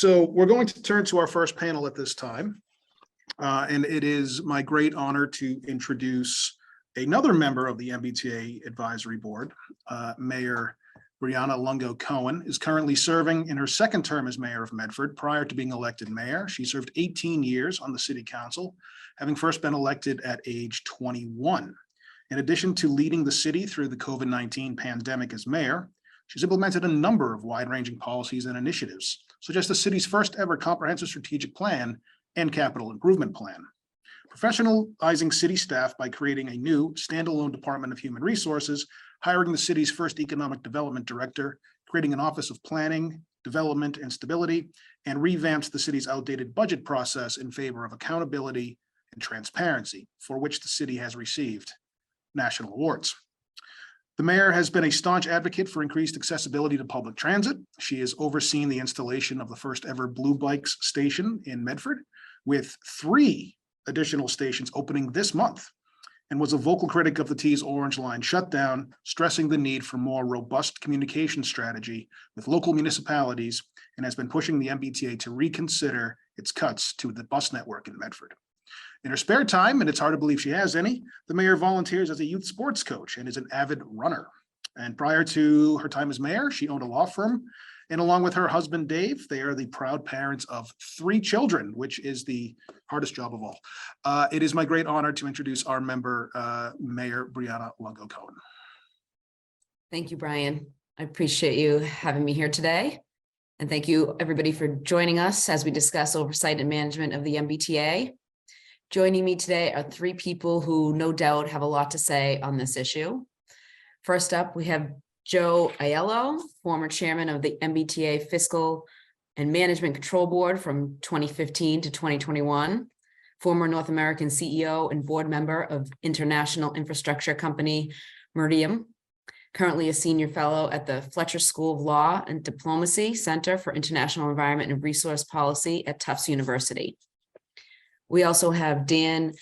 So we're going to turn to our first panel at this time. And it is my great honor to introduce another member of the MBTA Advisory Board. Mayor Breanna Koehn is currently serving in her second term as mayor of Medford. Prior to being elected mayor, she served 18 years on the city council, having first been elected at age 21. In addition to leading the city through the COVID-19 pandemic as mayor, she's implemented a number of wide-ranging policies and initiatives, such as the city's first ever comprehensive strategic plan and capital improvement plan. Professionalizing city staff by creating a new standalone Department of Human Resources, hiring the city's first economic development director, creating an Office of Planning, Development, and Stability, and revamped the city's outdated budget process in favor of accountability and transparency, for which the city has received national awards. The mayor has been a staunch advocate for increased accessibility to public transit. She has overseen the installation of the first ever Blue Bikes station in Medford, with 3 additional stations opening this month, and was a vocal critic of the T's Orange Line shutdown, stressing the need for more robust communication strategy with local municipalities, and has been pushing the MBTA to reconsider its cuts to the bus network in Medford. In her spare time, and it's hard to believe she has any, the mayor volunteers as a youth sports coach and is an avid runner. And prior to her time as mayor, she owned a law firm. And along with her husband, Dave, they are the proud parents of 3 children, which is the hardest job of all. It is my great honor to introduce our member, Mayor Breanna Koehn. Thank you, Brian. I appreciate you having me here today. And thank you, everybody, for joining us as we discuss oversight and management of the MBTA. Joining me today are 3 people who no doubt have a lot to say on this issue. First up, we have Joe Aiello, former chairman of the MBTA Fiscal and Management Control Board from 2015 to 2021, former North American CEO and board member of international infrastructure company Meridium, currently a senior fellow at the Fletcher School of Law and Diplomacy Center for International Environment and Resource Policy at Tufts University. We also have Dan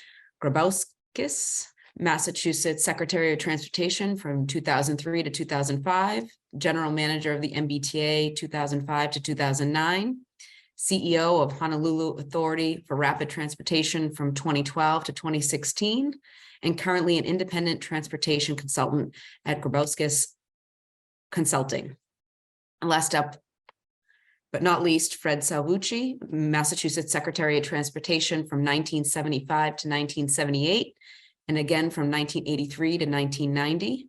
Grabauskas, Massachusetts Secretary of Transportation from 2003 to 2005, General Manager of the MBTA 2005 to 2009, CEO of Honolulu Authority for Rapid Transportation from 2012 to 2016, and currently an independent transportation consultant at Grabauskas Consulting. And last up, but not least, Fred Salvucci, Massachusetts Secretary of Transportation from 1975 to 1978, and again from 1983 to 1990.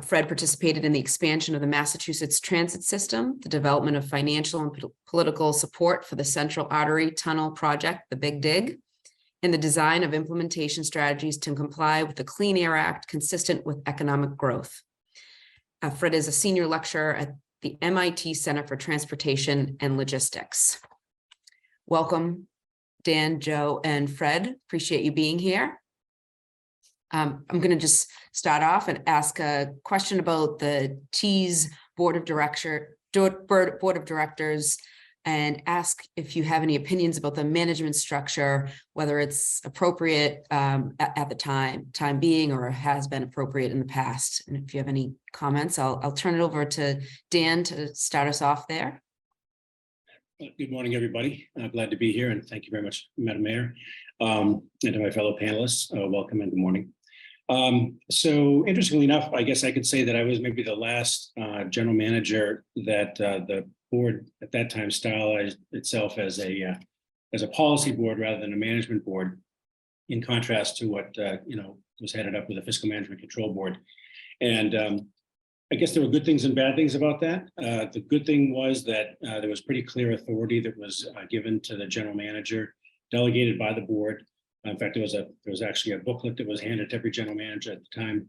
Fred participated in the expansion of the Massachusetts transit system, the development of financial and political support for the Central Artery Tunnel project, the Big Dig, and the design of implementation strategies to comply with the Clean Air Act consistent with economic growth. Fred is a senior lecturer at the MIT Center for Transportation and Logistics. Welcome, Dan, Joe, and Fred. Appreciate you being here. I'm going to just start off and ask a question about the T's Board of Directors and ask if you have any opinions about the management structure, whether it's appropriate at the time being or has been appropriate in the past. And if you have any comments, I'll turn it over to Dan to start us off there. Good morning, everybody. Glad to be here, and thank you very much, Madam Mayor, and to my fellow panelists. Welcome and good morning. So interestingly enough, I guess I could say that I was maybe the last general manager that the board at that time stylized itself as a policy board rather than a management board, in contrast to what was headed up with the Fiscal Management Control Board. And I guess there were good things and bad things about that. The good thing was that there was pretty clear authority that was given to the general manager, delegated by the board. In fact, there was actually a booklet that was handed to every general manager at the time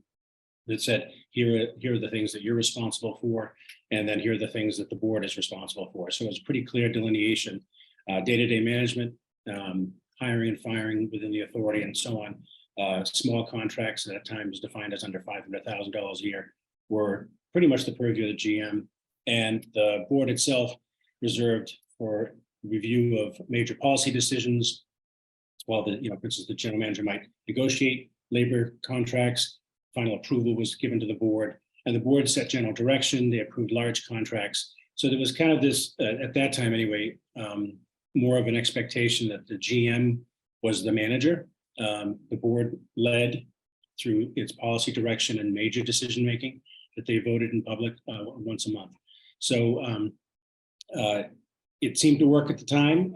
that said, here are the things that you're responsible for, and then here are the things that the board is responsible for. So it was pretty clear delineation, day-to-day management, hiring and firing within the authority, and so on. Small contracts at that time was defined as under $500,000 a year were pretty much the purview of the GM, and the board itself reserved for review of major policy decisions. While the, for instance, the general manager might negotiate labor contracts, final approval was given to the board, and the board set general direction. They approved large contracts, So there was kind of this, at that time anyway, more of an expectation that the GM was the manager. The board led through its policy direction and major decision-making that they voted in public once a month. So it seemed to work at the time.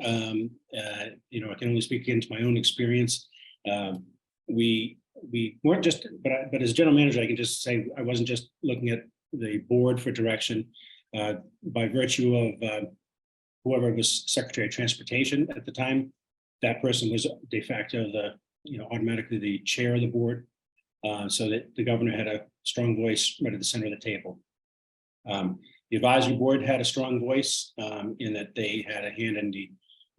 You know, I can only speak into my own experience. We weren't just, but as general manager, I can just say I wasn't just looking at the board for direction. By virtue of whoever was Secretary of Transportation at the time, that person was de facto the, you know, automatically the chair of the board, so that the governor had a strong voice right at the center of the table. The advisory board had a strong voice in that they had a hand in the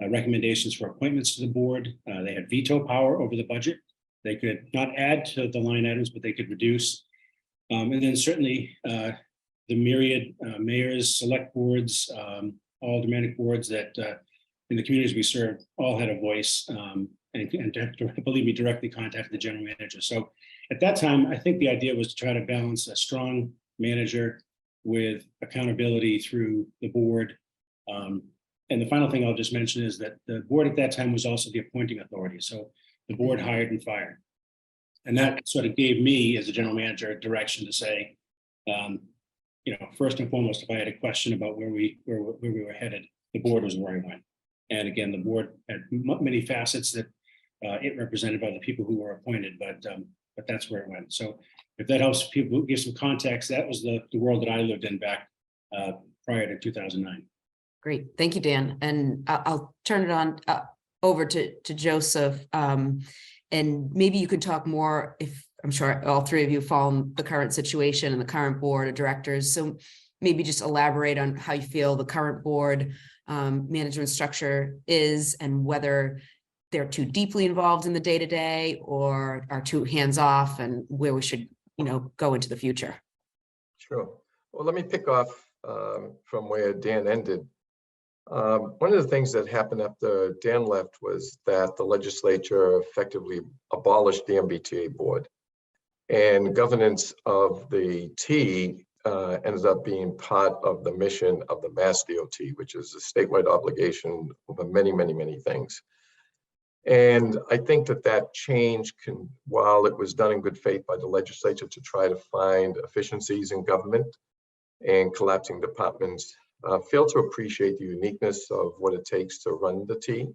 recommendations for appointments to the board. They had veto power over the budget. They could not add to the line items, but they could reduce. And then certainly the myriad mayors, select boards, aldermanic boards that in the communities we serve all had a voice and believe me, directly contacted the general manager. So at that time, I think the idea was to try to balance a strong manager with accountability through the board. And the final thing I'll just mention is that the board at that time was also the appointing authority. So the board hired and fired. And that sort of gave me as a general manager direction to say, you know, first and foremost, if I had a question about where we were headed, the board was where I went. And again, the board had many facets that it represented by the people who were appointed, but that's where it went. So if that helps people give some context, that was the world that I lived in back prior to 2009. Great, thank you, Dan. And I'll turn it on over to Joseph. And maybe you could talk more, if I'm sure all three of you follow the current situation and the current board of directors. So maybe just elaborate on how you feel the current board management structure is and whether they're too deeply involved in the day-to-day or are too hands-off, and where we should, you know, go into the future. Sure. Well, let me pick off from where Dan ended. One of the things that happened after Dan left was that the legislature effectively abolished the MBTA board, and governance of the T ended up being part of the mission of the Mass DOT, which is a statewide obligation over many, many, many things. And I think that change can, while it was done in good faith by the legislature to try to find efficiencies in government and collapsing departments, failed to appreciate the uniqueness of what it takes to run the T,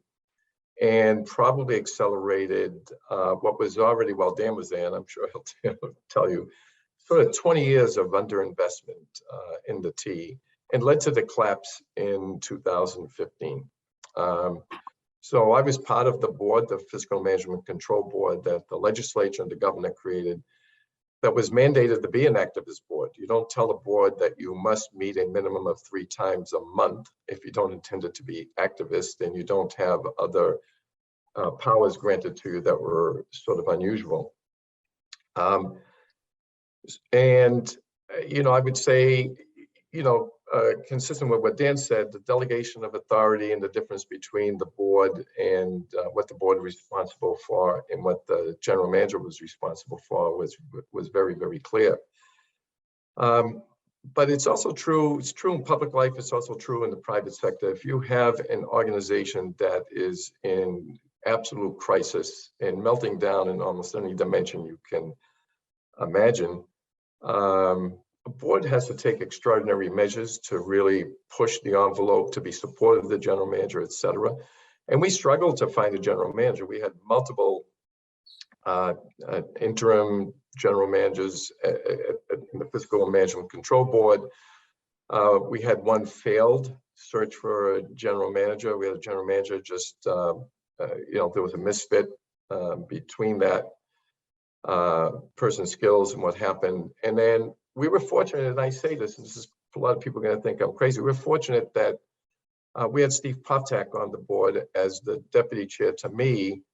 and probably accelerated what was already, while Dan was there, and I'm sure he'll tell you, sort of 20 years of underinvestment in the T, and led to the collapse in 2015. So I was part of the board, the Fiscal Management Control Board, that the legislature and the governor created, that was mandated to be an activist board. You don't tell a board that you must meet a minimum of 3 times a month if you don't intend it to be activist, and you don't have other powers granted to you that were sort of unusual. And, you know, I would say, you know, consistent with what Dan said, the delegation of authority and the difference between the board and what the board was responsible for and what the general manager was responsible for was very, very clear. But it's also true, it's true in public life, it's also true in the private sector. If you have an organization that is in absolute crisis and melting down in almost any dimension you can imagine, a board has to take extraordinary measures to really push the envelope, to be supportive of the general manager, et cetera. And we struggled to find a general manager. We had multiple interim general managers in the Fiscal Management Control Board. We had one failed search for a general manager. We had a general manager just, you know, there was a misfit between that person's skills and what happened. And then we were fortunate, and I say this, and this is a lot of people are going to think I'm crazy. We're fortunate that we had Steve Poptak on the board as the deputy chair to me,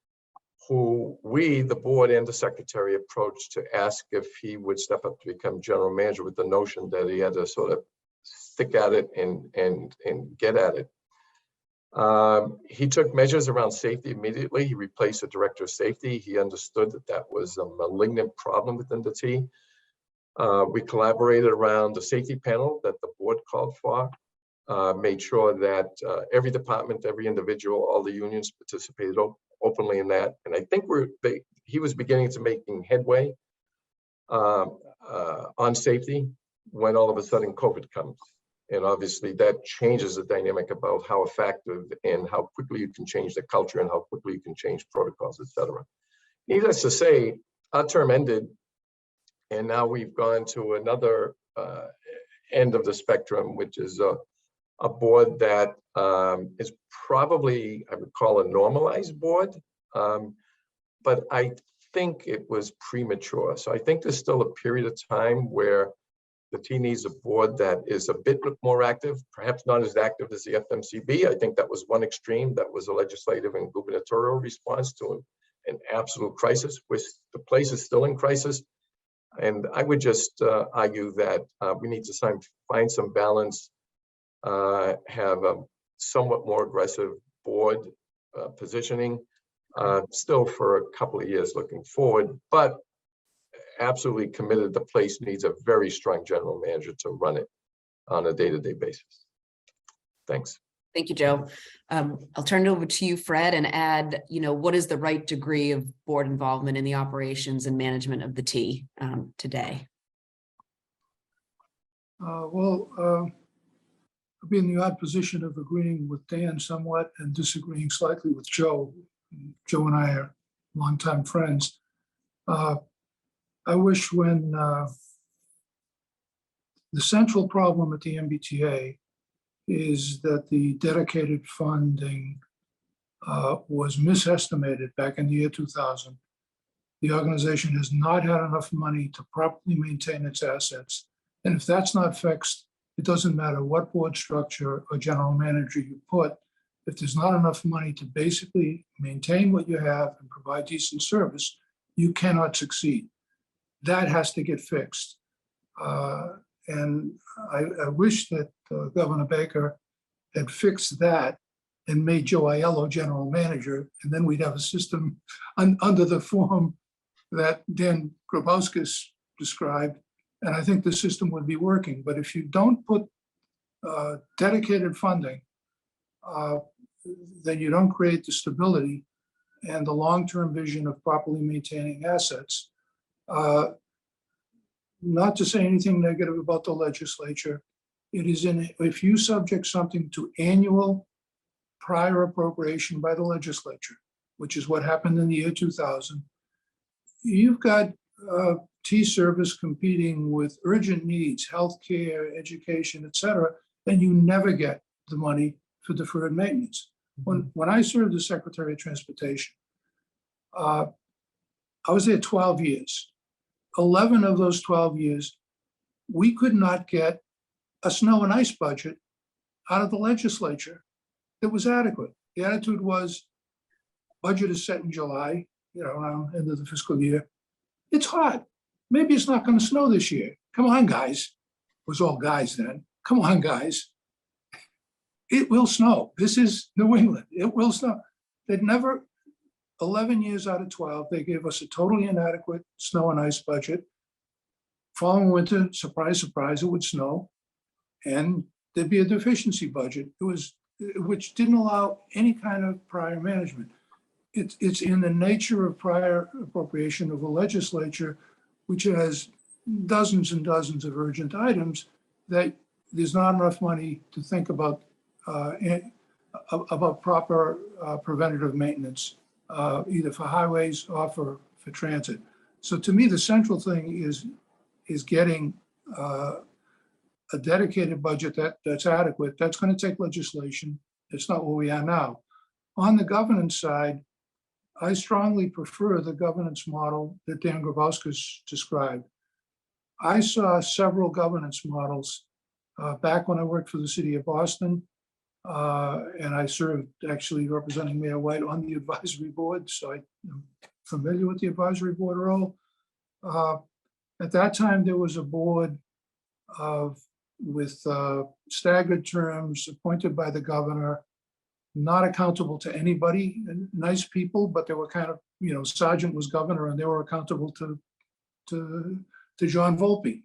who we, the board and the secretary, approached to ask if he would step up to become general manager, with the notion that he had to sort of stick at it and get at it. He took measures around safety immediately. He replaced the director of safety. He understood that that was a malignant problem within the T. We collaborated around the safety panel that the board called for. made sure that every department, every individual, all the unions participated openly in that. And I think he was beginning to making headway on safety when all of a sudden COVID comes. And obviously that changes the dynamic about how effective and how quickly you can change the culture and how quickly you can change protocols, et cetera. Needless to say, our term ended, and now we've gone to another end of the spectrum, which is a board that is probably, I would call, a normalized board, but I think it was premature. So I think there's still a period of time where the T needs a board that is a bit more active, perhaps not as active as the FMCB. I think that was one extreme. That was a legislative and gubernatorial response to an absolute crisis, which the place is still in crisis. And I would just argue that we need to find some balance, have a somewhat more aggressive board positioning, still for a couple of years looking forward, but absolutely committed. The place needs a very strong general manager to run it on a day-to-day basis. Thanks. Thank you, Joe. I'll turn it over to you, Fred, and add, what is the right degree of board involvement in the operations and management of the T today? I'll be in the odd position of agreeing with Dan somewhat and disagreeing slightly with Joe. Joe and I are longtime friends. I wish when the central problem at the MBTA is that the dedicated funding was misestimated back in the year 2000. The organization has not had enough money to properly maintain its assets. And if that's not fixed, it doesn't matter what board structure or general manager you put. If there's not enough money to basically maintain what you have and provide decent service, you cannot succeed. That has to get fixed. And I wish that Governor Baker had fixed that and made Joe Aiello general manager, and then we'd have a system under the form that Dan Grabauskas described, and I think the system would be working. But if you don't put dedicated funding, then you don't create the stability and the long-term vision of properly maintaining assets. Not to say anything negative about the legislature, if you subject something to annual prior appropriation by the legislature, which is what happened in the year 2000, you've got T service competing with urgent needs, healthcare, education, et cetera, and you never get the money for deferred maintenance. When I served as Secretary of Transportation, I was there 12 years. 11 of those 12 years, we could not get a snow and ice budget out of the legislature that was adequate. The attitude was, budget is set in July, around the end of the fiscal year. It's hot. Maybe it's not going to snow this year. Come on, guys. It was all guys then. Come on, guys. It will snow. This is New England. It will snow. They'd never, 11 years out of 12, they gave us a totally inadequate snow and ice budget. Following winter, surprise, surprise, it would snow, and there'd be a deficiency budget. Which didn't allow any kind of prior management. It's in the nature of prior appropriation of the legislature, which has dozens and dozens of urgent items, that there's not enough money to think about proper preventative maintenance, either for highways or for transit. So to me, the central thing is getting a dedicated budget that's adequate. That's going to take legislation. It's not where we are now. On the governance side, I strongly prefer the governance model that Dan Grabauskas described. I saw several governance models back when I worked for the city of Boston, and I served actually representing Mayor White on the advisory board, so I'm familiar with the advisory board role. At that time, there was a board with staggered terms appointed by the governor, not accountable to anybody, and nice people, but they were kind of, Sargent was governor and they were accountable to John Volpe.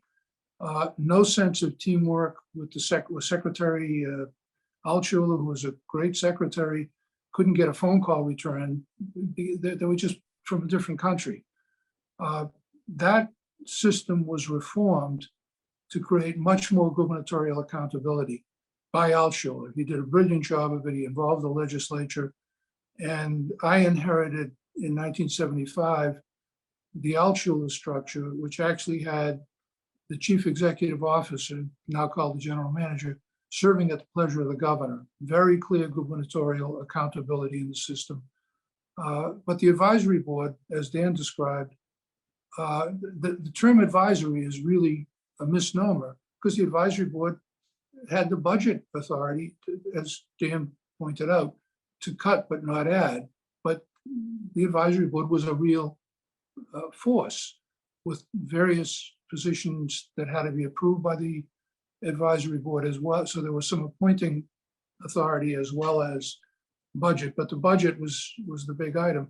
No sense of teamwork with with Secretary Aiello, who was a great secretary, couldn't get a phone call returned. They were just from a different country. That system was reformed to create much more gubernatorial accountability by Aiello. He did a brilliant job of it. He involved the legislature. And I inherited in 1975 the Aiello structure, which actually had the chief executive officer, now called the general manager, serving at the pleasure of the governor. Very clear gubernatorial accountability in the system. But the advisory board, as Dan described, the term advisory is really a misnomer because the advisory board had the budget authority, as Dan pointed out, to cut but not add. But the advisory board was a real force with various positions that had to be approved by the advisory board as well. So there was some appointing authority as well as budget, but the budget was the big item.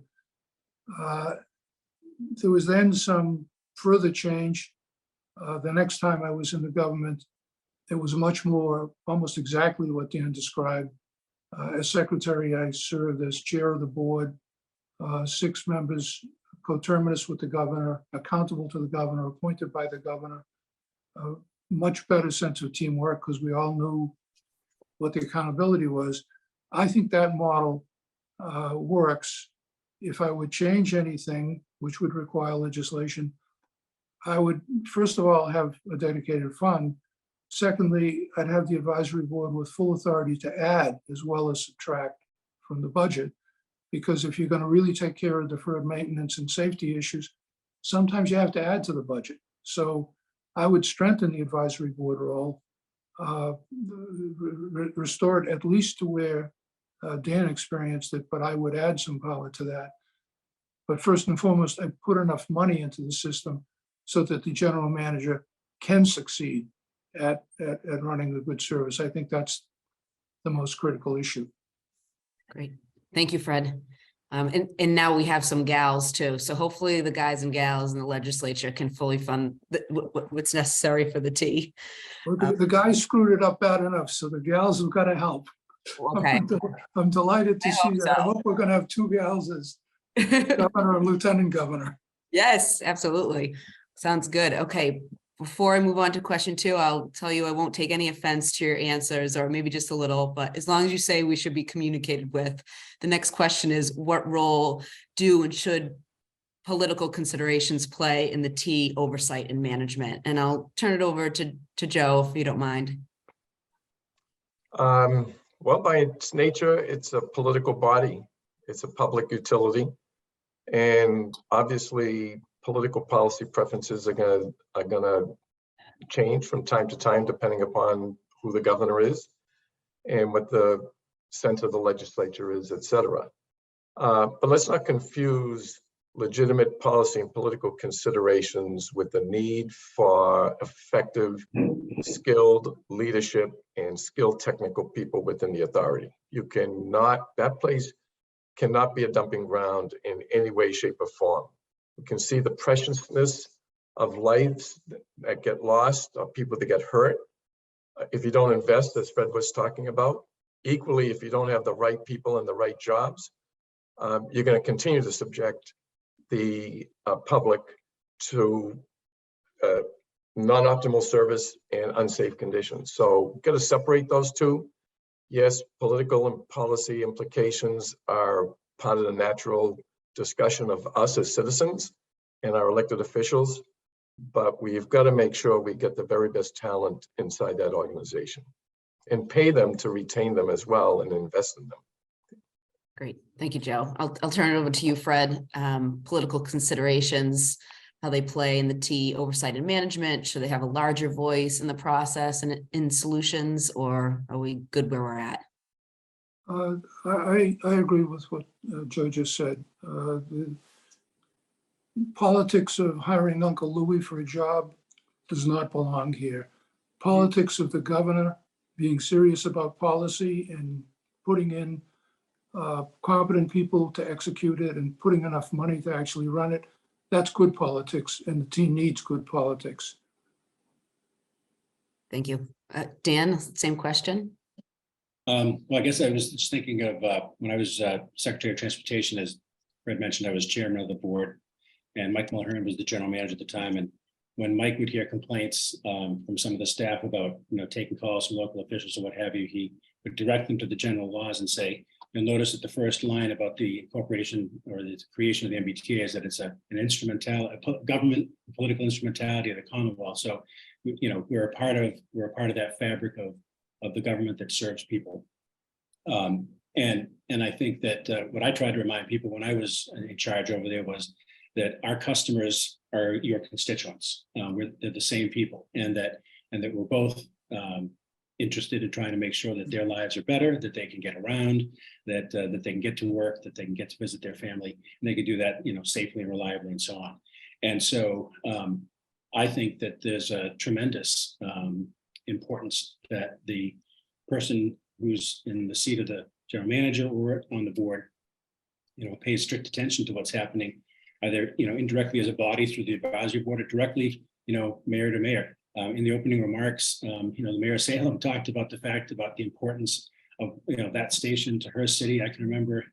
There was then some further change. The next time I was in the government, it was much more, almost exactly what Dan described. As secretary, I served as chair of the board, 6 members coterminous with the governor, accountable to the governor, appointed by the governor. Much better sense of teamwork because we all knew what the accountability was. I think that model works. If I would change anything, which would require legislation, I would, first of all, have a dedicated fund. Secondly, I'd have the advisory board with full authority to add as well as subtract from the budget. Because if you're going to really take care of deferred maintenance and safety issues, sometimes you have to add to the budget. So I would strengthen the advisory board role, restore it at least to where Dan experienced it, but I would add some power to that. But first and foremost, I put enough money into the system so that the general manager can succeed at running a good service. I think that's the most critical issue. Great. Thank you, Fred. And now we have some gals too. So hopefully the guys and gals in the legislature can fully fund what's necessary for the T. Well, the guys screwed it up bad enough, so the gals have got to help. Okay. I'm delighted to I see hope that. I so. hope we're going to have 2 gals as governor and lieutenant governor. Yes, absolutely. Sounds good. Okay. Before I move on to question 2, I'll tell you I won't take any offense to your answers, or maybe just a little, but as long as you say we should be communicated with. The next question is, what role do and should political considerations play in the T oversight and management? And I'll turn it over to Joe, if you don't mind. Well, by its nature, it's a political body. It's a public utility. And obviously, political policy preferences are gonna change from time to time, depending upon who the governor is and what the sense of the legislature is, et cetera. But let's not confuse legitimate policy and political considerations with the need for effective, skilled leadership and skilled technical people within the authority. You cannot, that place cannot be a dumping ground in any way, shape, or form. You can see the preciousness of lives that get lost, or people that get hurt, if you don't invest, as Fred was talking about. Equally, if you don't have the right people in the right jobs, you're going to continue to subject the public to non-optimal service and unsafe conditions. So got to separate those two. Yes, political and policy implications are part of the natural discussion of us as citizens and our elected officials, but we've got to make sure we get the very best talent inside that organization and pay them to retain them as well and invest in them. Great. Thank you, Joe. I'll turn it over to you, Fred. Political considerations, how they play in the T oversight and management. Should they have a larger voice in the process and in solutions, or are we good where we're at? I agree with what Joe just said. The politics of hiring Uncle Louie for a job does not belong here. Politics of the governor being serious about policy and putting in competent people to execute it and putting enough money to actually run it, that's good politics, and the team needs good politics. Thank you. Dan, same question. Well, I guess I was just thinking of when I was Secretary of Transportation, as Fred mentioned, I was chairman of the board, and Mike Mulhern was the general manager at the time. And when Mike would hear complaints from some of the staff about, taking calls from local officials or what have you, he would direct them to the general laws and say, you'll notice that the first line about the incorporation or the creation of the MBTA is that it's an instrumentality, a government political instrumentality of the Commonwealth. So, we're a part of that fabric of the government that serves people. And I think that what I tried to remind people when I was in charge over there was that our customers are your constituents. They're the same people, and that we're both interested in trying to make sure that their lives are better, that they can get around, that they can get to work, that they can get to visit their family, and they can do that, safely and reliably, and so on. And so I think that there's a tremendous importance that the person who's in the seat of the general manager or on the board, pays strict attention to what's happening, either, indirectly as a body through the advisory board or directly, mayor to mayor. In the opening remarks, the mayor of Salem talked about the importance of, that station to her city. I can remember,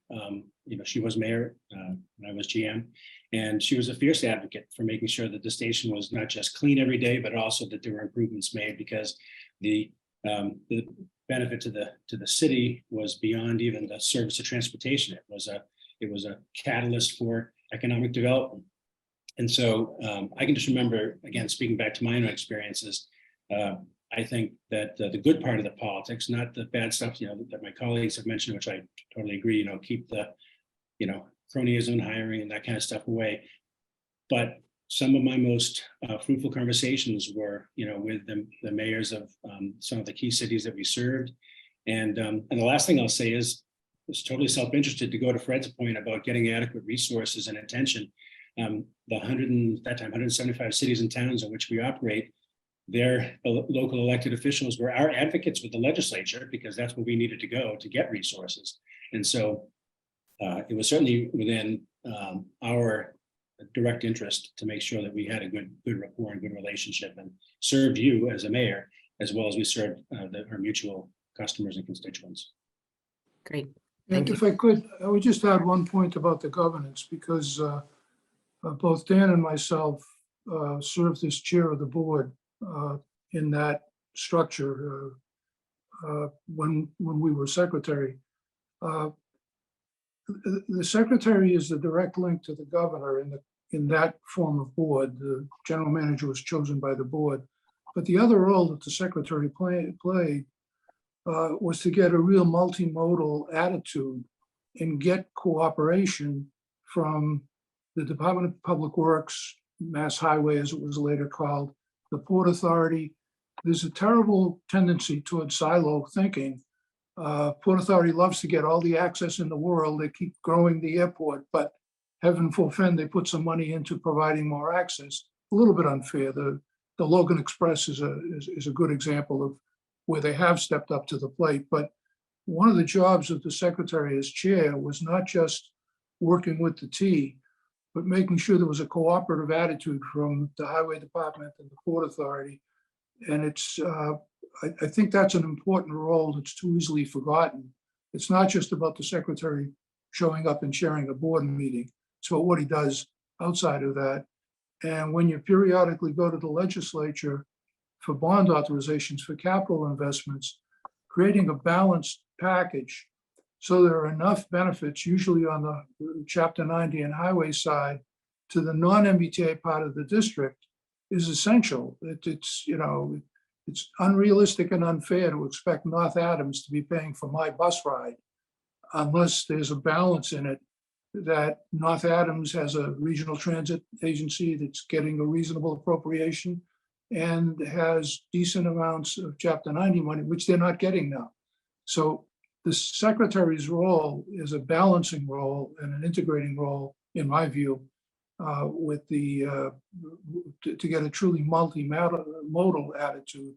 she was mayor when I was GM, and she was a fierce advocate for making sure that the station was not just clean every day, but also that there were improvements made, because the benefit to the city was beyond even the service of transportation. It was a catalyst for economic development. And so I can just remember, again, speaking back to my own experiences, I think that the good part of the politics, not the bad stuff, that my colleagues have mentioned, which I totally agree, keep the, cronyism, hiring, and that kind of stuff away. But some of my most fruitful conversations were, with the mayors of some of the key cities that we served. And the last thing I'll say is, it's totally self-interested, to go to Fred's point about getting adequate resources and attention. The 175 cities and towns in which we operate, their local elected officials were our advocates with the legislature, because that's where we needed to go to get resources. And so it was certainly within our direct interest to make sure that we had a good rapport and good relationship, and served you as a mayor, as well as we served our mutual customers and constituents. Great. And if I could, I would just add one point about the governance, because both Dan and myself served as chair of the board in that structure when we were secretary. The secretary is the direct link to the governor in that form of board. The general manager was chosen by the board, but the other role that the secretary played was to get a real multimodal attitude and get cooperation from the Department of Public Works, Mass Highway, as it was later called, the Port Authority. There's a terrible tendency toward silo thinking. Port Authority loves to get all the access in the world. They keep growing the airport, but heaven forfend, they put some money into providing more access. A little bit unfair. The Logan Express is a good example of where they have stepped up to the plate. But one of the jobs of the secretary as chair was not just working with the T, but making sure there was a cooperative attitude from the Highway Department and the Port Authority. And it's, I think that's an important role that's too easily forgotten. It's not just about the secretary showing up and chairing a board meeting. It's about what he does outside of that. And when you periodically go to the legislature for bond authorizations for capital investments, creating a balanced package so there are enough benefits, usually on the Chapter 90 and highway side, to the non-MBTA part of the district is essential. It's unrealistic and unfair to expect North Adams to be paying for my bus ride unless there's a balance in it that North Adams has a regional transit agency that's getting a reasonable appropriation and has decent amounts of Chapter 90 money, which they're not getting now. So the secretary's role is a balancing role and an integrating role, in my view, with to get a truly multimodal attitude.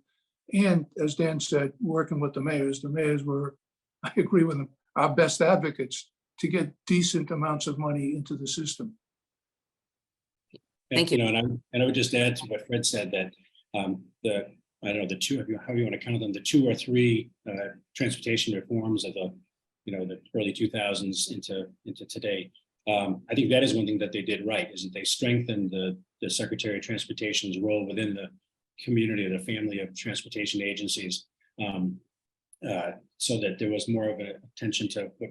And as Dan said, working with the mayors were, I agree with them, our best advocates to get decent amounts of money into the system. Thank you. And I would just add to what Fred said, that I don't know, the two, how you want to count them, the 2 or 3 transportation reforms of the early 2000s into today. I think that is one thing that they did right, is that they strengthened the Secretary of Transportation's role within the community, the family of transportation agencies, so that there was more of an attention to what,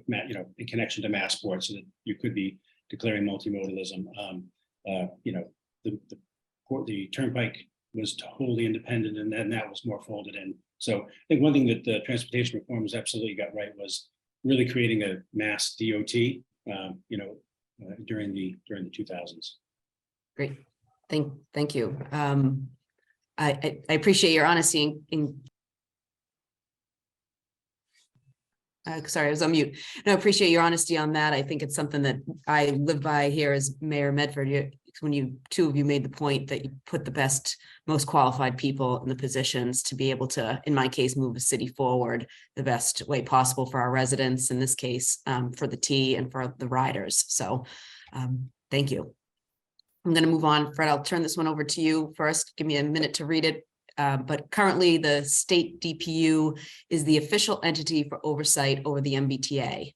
in connection to mass sport, so that you could be declaring multimodalism. The Turnpike was wholly independent, and then that was more folded in. So I think one thing that the transportation reforms absolutely got right was really creating a mass DOT, during the 2000s. Great. Thank you. I appreciate your honesty sorry, I was on mute. No, I appreciate your honesty on that. I think it's something that I live by here as Mayor Medford. When two of you made the point that you put the best, most qualified people in the positions to be able to, in my case, move the city forward the best way possible for our residents, in this case, for the T and for the riders. So thank you. I'm going to move on. Fred, I'll turn this one over to you first. Give me a minute to read it. But currently the state DPU is the official entity for oversight over the MBTA.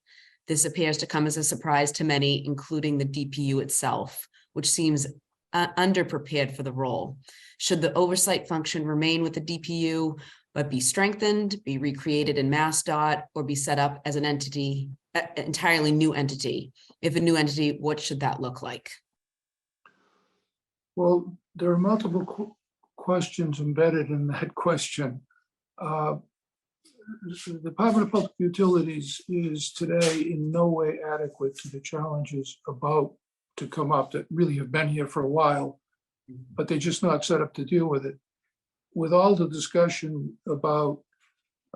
This appears to come as a surprise to many, including the DPU itself, which seems underprepared for the role. Should the oversight function remain with the DPU, but be strengthened, be recreated in MassDOT, or be set up as an entity, entirely new entity? If a new entity, what should that look like? Well, there are multiple questions embedded in that question. The Department of Public Utilities is today in no way adequate to the challenges about to come up that really have been here for a while, but they're just not set up to deal with it. With all the discussion about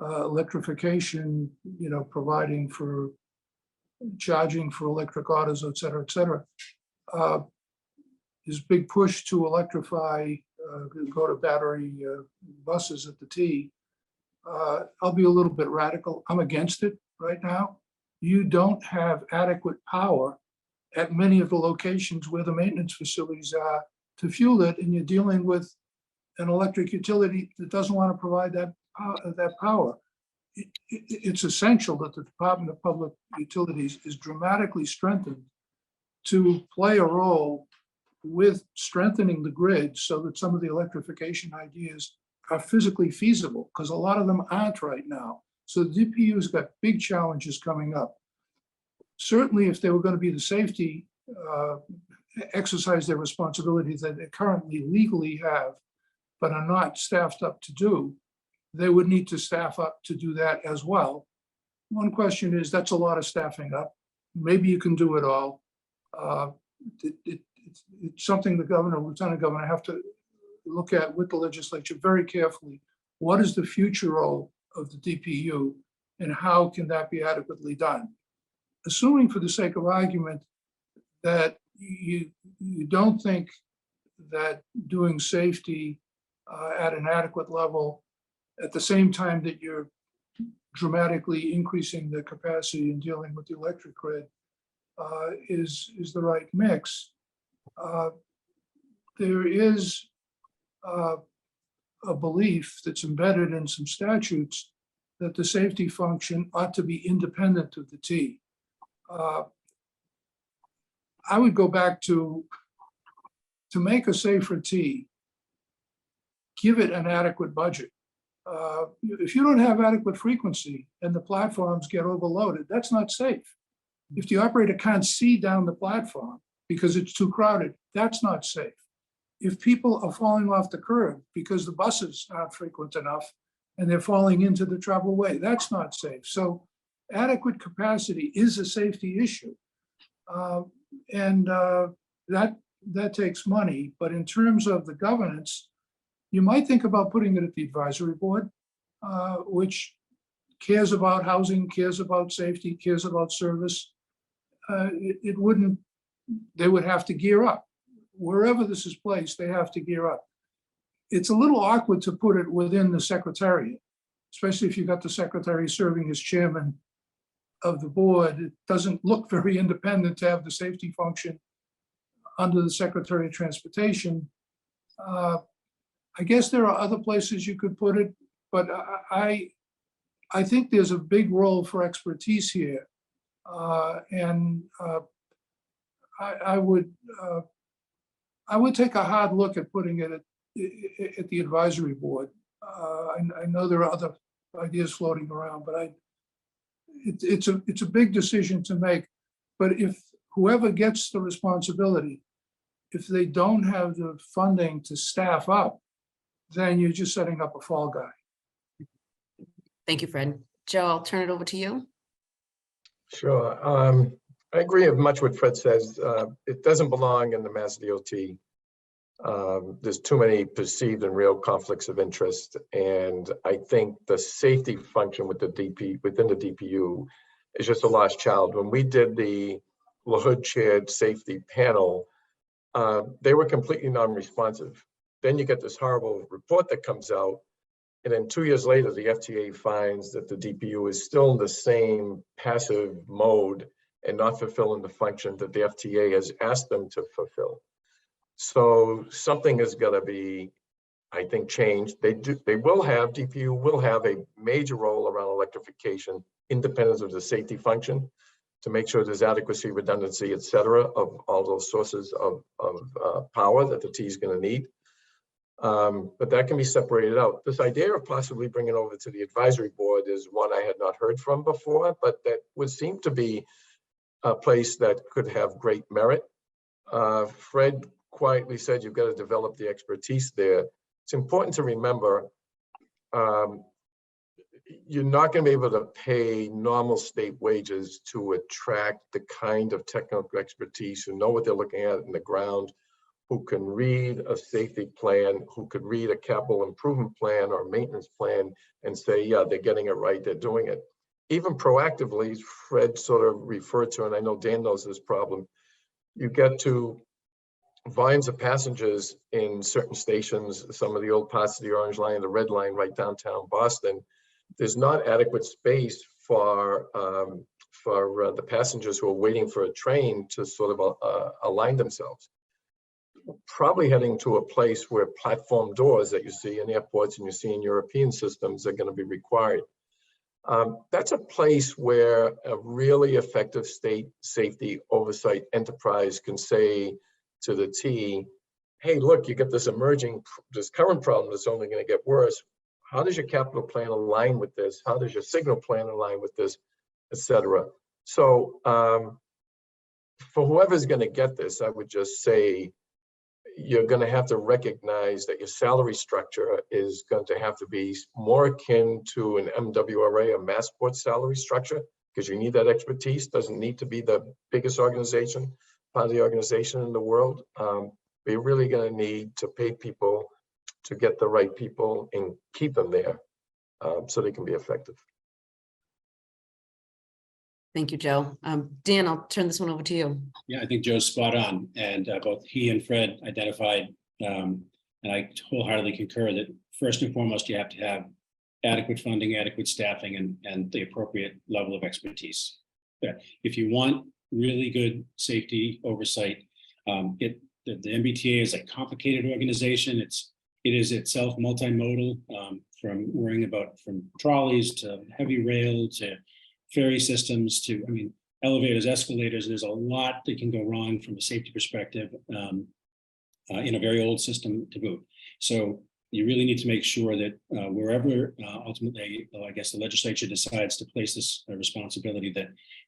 electrification, providing for charging for electric autos, et cetera, this big push to electrify, go to battery buses at the T. I'll be a little bit radical. I'm against it right now. You don't have adequate power at many of the locations where the maintenance facilities are to fuel it, and you're dealing with an electric utility that doesn't want to provide that power. It's essential that the Department of Public Utilities is dramatically strengthened to play a role with strengthening the grid so that some of the electrification ideas are physically feasible, because a lot of them aren't right now. So the DPU's got big challenges coming up. Certainly, if they were going to be the safety, exercise their responsibilities that they currently legally have, but are not staffed up to do, they would need to staff up to do that as well. One question is, that's a lot of staffing up. Maybe you can do it all. It's something the governor, lieutenant governor have to look at with the legislature very carefully. What is the future role of the DPU, and how can that be adequately done? Assuming, for the sake of argument, that you don't think that doing safety at an adequate level at the same time that you're dramatically increasing the capacity in dealing with the electric grid is the right mix. There is a belief that's embedded in some statutes that the safety function ought to be independent of the T. I would go back to make a safer T, give it an adequate budget. If you don't have adequate frequency and the platforms get overloaded, that's not safe. If the operator can't see down the platform because it's too crowded, that's not safe. If people are falling off the curb because the buses aren't frequent enough and they're falling into the travel way, that's not safe. So adequate capacity is a safety issue. That takes money, but in terms of the governance, you might think about putting it at the advisory board, which cares about housing, cares about safety, cares about service. They would have to gear up. Wherever this is placed, they have to gear up. It's a little awkward to put it within the secretariat, especially if you've got the secretary serving as chairman of the board. It doesn't look very independent to have the safety function under the Secretary of Transportation. I guess there are other places you could put it, but I think there's a big role for expertise here. I would take a hard look at putting it at the advisory board. I know there are other ideas floating around, but it's a big decision to make. But if whoever gets the responsibility, if they don't have the funding to staff up, then you're just setting up a fall guy. Thank you, Fred. Joe, I'll turn it over to you. Sure. I agree with much what Fred says. It doesn't belong in the Mass DOT. There's too many perceived and real conflicts of interest. And I think the safety function with within the DPU is just a lost child. When we did the LaHood chaired safety panel, they were completely non-responsive. Then you get this horrible report that comes out. And then 2 years later, the FTA finds that the DPU is still in the same passive mode and not fulfilling the function that the FTA has asked them to fulfill. So something is going to be, I think, changed. DPU will have a major role around electrification, independent of the safety function, to make sure there's adequacy, redundancy, et cetera, of all those sources of power that the T is going to need. But that can be separated out. This idea of possibly bringing over to the advisory board is one I had not heard from before, but that would seem to be a place that could have great merit. Fred quietly said you've got to develop the expertise there. It's important to remember you're not going to be able to pay normal state wages to attract the kind of technical expertise who know what they're looking at in the ground, who can read a safety plan, who could read a capital improvement plan or maintenance plan and say, yeah, they're getting it right, they're doing it. Even proactively, Fred sort of referred to, and I know Dan knows this problem, you get to volumes of passengers in certain stations, some of the old parts of the Orange Line, the Red Line right downtown Boston, there's not adequate space for the passengers who are waiting for a train to sort of align themselves. Probably heading to a place where platform doors that you see in airports and you see in European systems are going to be required. That's a place where a really effective state safety oversight enterprise can say to the T, hey, look, you got this current problem that's only going to get worse. How does your capital plan align with this? How does your signal plan align with this, et cetera? So for whoever's going to get this, I would just say, you're going to have to recognize that your salary structure is going to have to be more akin to an MWRA, a Massport salary structure, because you need that expertise. Doesn't need to be the biggest organization, part of the organization in the world. But you're really going to need to pay people to get the right people and keep them there so they can be effective. Thank you, Joe. Dan, I'll turn this one over to you. Yeah, I think Joe's spot on, and both he and Fred identified, and I wholeheartedly concur that first and foremost, you have to have adequate funding, adequate staffing, and the appropriate level of expertise. If you want really good safety oversight, the MBTA is a complicated organization. It is itself multimodal, from worrying about from trolleys to heavy rail to ferry systems to, elevators, escalators. There's a lot that can go wrong from a safety perspective in a very old system to boot. So you really need to make sure that wherever ultimately, I guess the legislature decides to place this responsibility,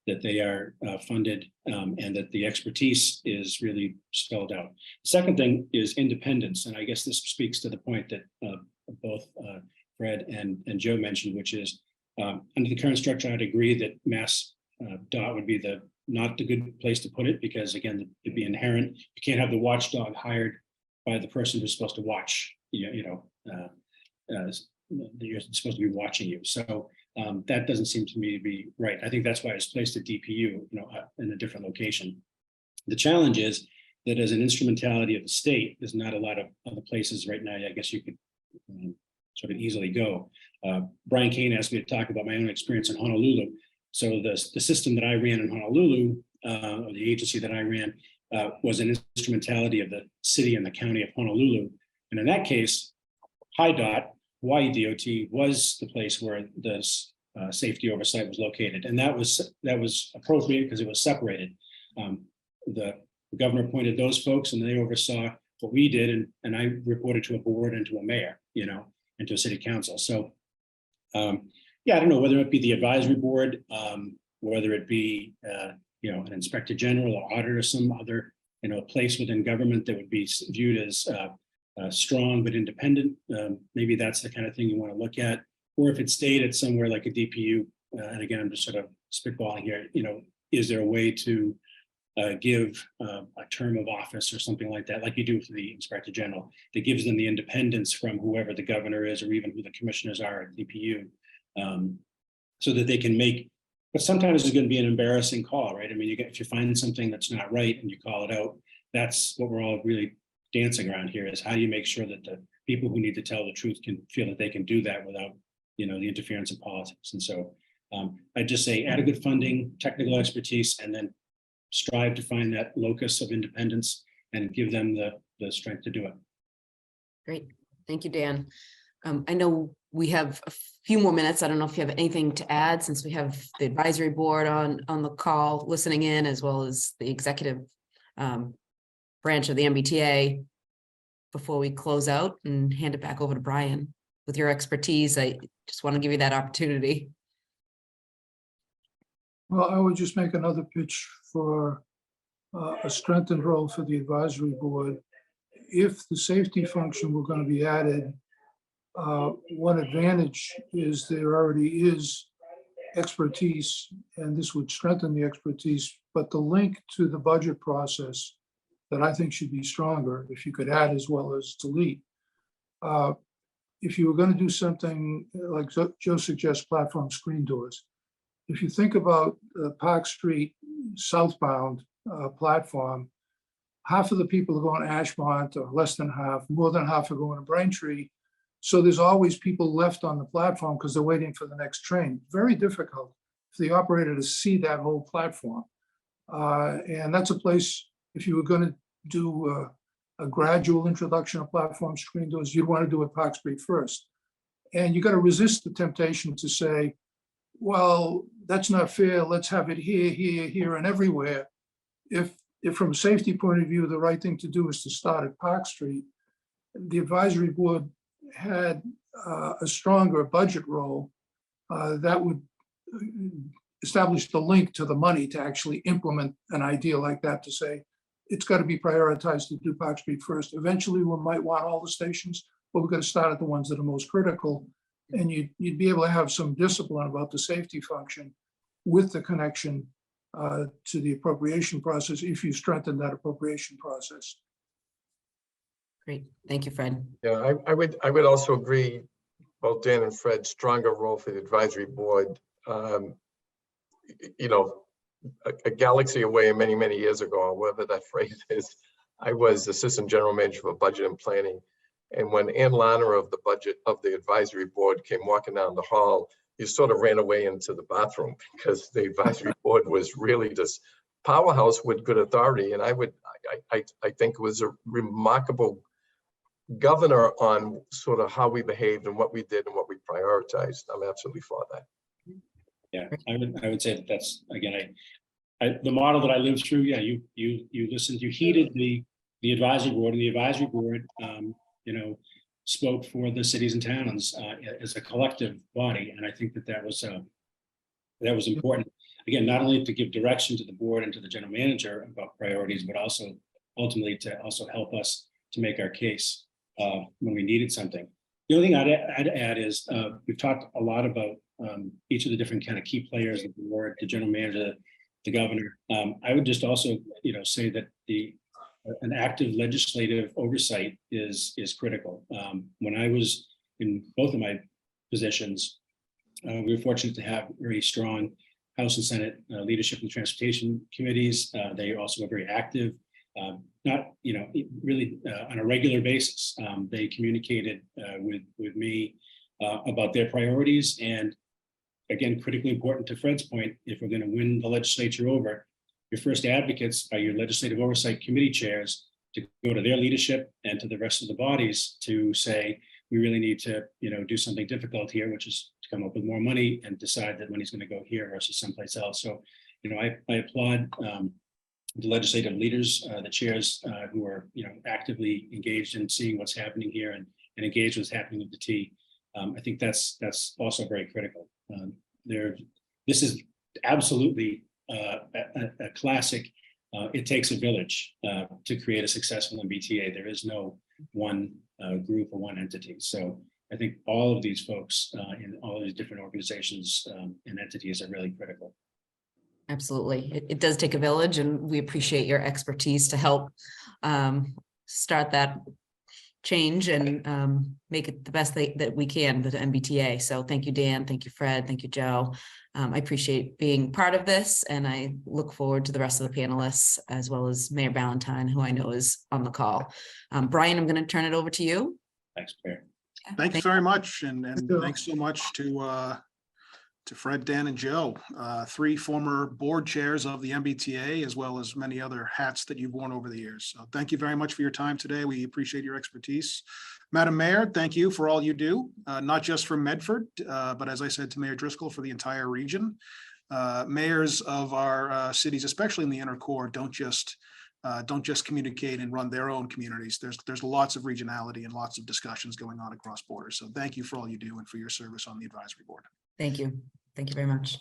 that they are funded and that the expertise is really spelled out. The second thing is independence. And I guess this speaks to the point that both Fred and Joe mentioned, which is under the current structure, I'd agree that Mass DOT would be not the good place to put it, because again, it'd be inherent. You can't have the watchdog hired by the person who's supposed to watch, you're supposed to be watching you. So that doesn't seem to me to be right. I think that's why it's placed at DPU, in a different location. The challenge is that as an instrumentality of the state, there's not a lot of other places right now, I guess you could sort of easily go. Brian Koehn asked me to talk about my own experience in Honolulu. So the system that I ran in Honolulu, or the agency that I ran, was an instrumentality of the city and the county of Honolulu. And in that case, HIDOT, Hawaii DOT was the place where the safety oversight was located, and that was appropriate because it was separated. The governor appointed those folks, and they oversaw what we did, and I reported to a board and to a mayor, and to a city council. So, yeah, I don't know whether it be the advisory board, whether it be an inspector general or auditor, or some other place within government that would be viewed as strong but independent. Maybe that's the kind of thing you want to look at. Or if it stayed at somewhere like a DPU, and again, I'm just sort of spitballing here, is there a way to give a term of office or something like that, like you do for the inspector general, that gives them the independence from whoever the governor is, or even who the commissioners are at DPU, so that they can make, but sometimes it's going to be an embarrassing call, right? I mean, if you find something that's not right and you call it out, that's what we're all really dancing around here, is how do you make sure that the people who need to tell the truth can feel that they can do that without the interference of politics. And so I just say adequate funding, technical expertise, and then strive to find that locus of independence and give them the strength to do it. Great. Thank you, Dan. I know we have a few more minutes. I don't know if you have anything to add, since we have the advisory board on the call listening in, as well as the executive branch of the MBTA, before we close out and hand it back over to Brian. With your expertise, I just want to give you that opportunity. Well, I would just make another pitch for a strengthened role for the advisory board. If the safety function were going to be added, one advantage is there already is expertise, and this would strengthen the expertise, but the link to the budget process that I think should be stronger, if you could add as well as delete. If you were going to do something like Joe suggests, platform screen doors, if you think about the Park Street southbound platform, half of the people are going to Ashmont, or less than half, more than half are going to Braintree. So there's always people left on the platform because they're waiting for the next train. Very difficult for the operator to see that whole platform. And that's a place, if you were going to do a gradual introduction of platform screen doors, you'd want to do it Park Street first. And you got to resist the temptation to say, well, that's not fair. Let's have it here, here, here, and everywhere. If from a safety point of view, the right thing to do is to start at Park Street, the advisory board had a stronger budget role that would establish the link to the money to actually implement an idea like that, to say, it's got to be prioritized to do Park Street first. Eventually, we might want all the stations, but we're going to start at the ones that are most critical. And you'd be able to have some discipline about the safety function with the connection to the appropriation process, if you strengthen that appropriation process. Great. Thank you, Fred. Yeah, I would also agree, both Dan and Fred, stronger role for the advisory board. A galaxy away many, many years ago, or whatever that phrase is, I was assistant general manager for budget and planning. And when Ann Lanner of the budget of the advisory board came walking down the hall, you sort of ran away into the bathroom, because the advisory board was really this powerhouse with good authority. And I think it was a remarkable governor on sort of how we behaved and what we did and what we prioritized. I'm absolutely for that. Yeah, I would say that's, again, the model that I lived through. Yeah, you listened, you heeded the advisory board, and the advisory board, spoke for the cities and towns as a collective body, and I think that was important. Again, not only to give direction to the board and to the general manager about priorities, but also ultimately to also help us to make our case when we needed something. The only thing I'd add is we've talked a lot about each of the different kind of key players of the board, the general manager, the governor. I would just also, say that an active legislative oversight is critical. When I was in both of my positions, we were fortunate to have very strong House and Senate leadership in the transportation committees. They also were very active, not really on a regular basis. They communicated with me about their priorities, and again, critically important to Fred's point, if we're going to win the legislature over, your first advocates are your legislative oversight committee chairs, to go to their leadership and to the rest of the bodies to say, we really need to, do something difficult here, which is to come up with more money and decide that money's going to go here versus someplace else. So, I applaud the legislative leaders, the chairs who are, actively engaged in seeing what's happening here and engaged with what's happening with the T. I think that's also very critical. This is absolutely a classic. It takes a village to create a successful MBTA. There is no one group or one entity. So I think all of these folks in all of these different organizations and entities are really critical. Absolutely. It does take a village, and we appreciate your expertise to help start that change and make it the best that we can with the MBTA. So thank you, Dan. Thank you, Fred. Thank you, Joe. I appreciate being part of this, and I look forward to the rest of the panelists, as well as Mayor Ballantyne, who I know is on the call. Brian, I'm going to turn it over to you. Thanks, Claire. Thank you very much. And you. thanks so much to Fred, Dan, and Joe, three former board chairs of the MBTA, as well as many other hats that you've worn over the years. So thank you very much for your time today. We appreciate your expertise. Madam Mayor, thank you for all you do, not just for Medford, but as I said to Mayor Driscoll, for the entire region. Mayors of our cities, especially in the inner core, don't just communicate and run their own communities. There's lots of regionality and lots of discussions going on across borders. So thank you for all you do and for your service on the advisory board. Thank you. Thank you very much.